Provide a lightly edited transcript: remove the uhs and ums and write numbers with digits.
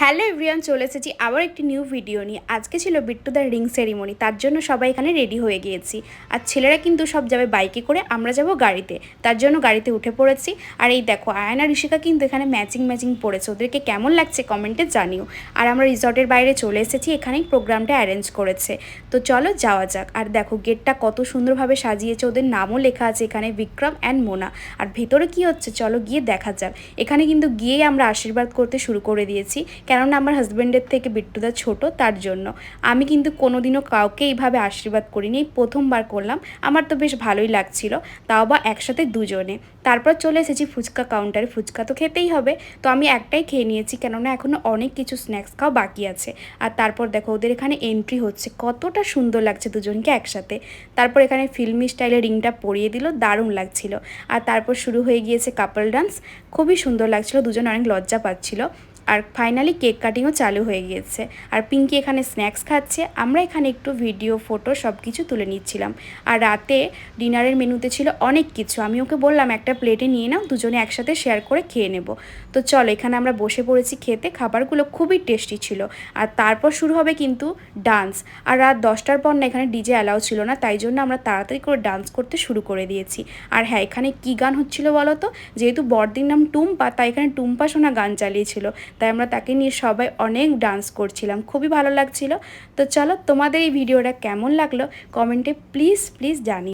Hello everyone, চলে এসেছি আবার একটি নিউ ভিডিও নিয়ে। আজকে ছিল বিট্টুদার রিং সেরিমনি, তার জন্য সবাই এখানে রেডি হয়ে গিয়েছি। আর ছেলেরা কিন্তু সব যাবে বাইকে করে, আমরা যাব গাড়িতে। তার জন্য গাড়িতে উঠে পড়েছি। আর এই দেখো, আয়ান আর ঋষিকা কিন্তু এখানে ম্যাচিং পড়েছে। ওদেরকে কেমন লাগছে কমেন্টে জানিও। আর আমরা রিসর্টের বাইরে চলে এসেছি, এখানেই প্রোগ্রামটা অ্যারেঞ্জ করেছে। তো চলো যাওয়া যাক। আর দেখো গেটটা কত সুন্দরভাবে সাজিয়েছে, ওদের নামও লেখা আছে এখানে, বিক্রম অ্যান্ড মোনা। আর ভেতরে কি হচ্ছে চলো গিয়ে দেখা যাক। এখানে কিন্তু গিয়েই আমরা আশীর্বাদ করতে শুরু করে দিয়েছি, কেননা আমার হাজব্যান্ডের থেকে বিট্টুদা ছোট, তার জন্য। আমি কিন্তু কোনোদিনও কাউকে এইভাবে আশীর্বাদ করিনি, প্রথমবার করলাম। আমার তো বেশ ভালোই লাগছিল, তাও বা একসাথে দুজনে। তারপর চলে এসেছি ফুচকা কাউন্টারে। ফুচকা তো খেতেই হবে, তো আমি একটাই খেয়ে নিয়েছি, কেননা এখনও অনেক কিছু স্ন্যাক্স খাওয়া বাকি আছে। আর তারপর দেখো ওদের এখানে এন্ট্রি হচ্ছে, কতটা সুন্দর লাগছে দুজনকে একসাথে। তারপর এখানে ফিল্মি স্টাইলে রিংটা পরিয়ে দিল, দারুণ লাগছিল। আর তারপর শুরু হয়ে গিয়েছে কাপল ডান্স, খুবই সুন্দর লাগছিল, দুজন অনেক লজ্জা পাচ্ছিল। আর ফাইনালি কেক কাটিংও চালু হয়ে গিয়েছে। আর পিঙ্কি এখানে স্ন্যাক্স খাচ্ছে, আমরা এখানে একটু ভিডিও ফটো সব কিছু তুলে নিচ্ছিলাম। আর রাতে ডিনারের মেনুতে ছিল অনেক কিছু, আমি ওকে বললাম একটা প্লেটে নিয়ে নাও, দুজনে একসাথে শেয়ার করে খেয়ে নেব। তো চলো এখানে আমরা বসে পড়েছি খেতে, খাবারগুলো খুবই টেস্টি ছিল। আর তারপর শুরু হবে কিন্তু ডান্স। আর রাত 10টার পর না এখানে ডিজে অ্যালাউ ছিল না, তাই জন্য আমরা তাড়াতাড়ি করে ডান্স করতে শুরু করে দিয়েছি। আর হ্যাঁ, এখানে কী গান হচ্ছিল বলো তো? যেহেতু বড়দির নাম টুম্পা, তাই এখানে টুম্পা সোনা গান চালিয়েছিল, তাই আমরা তাকে নিয়ে সবাই অনেক ডান্স করছিলাম, খুবই ভালো লাগছিল। তো চলো তোমাদের এই ভিডিওটা কেমন লাগলো কমেন্টে প্লিজ জানিও।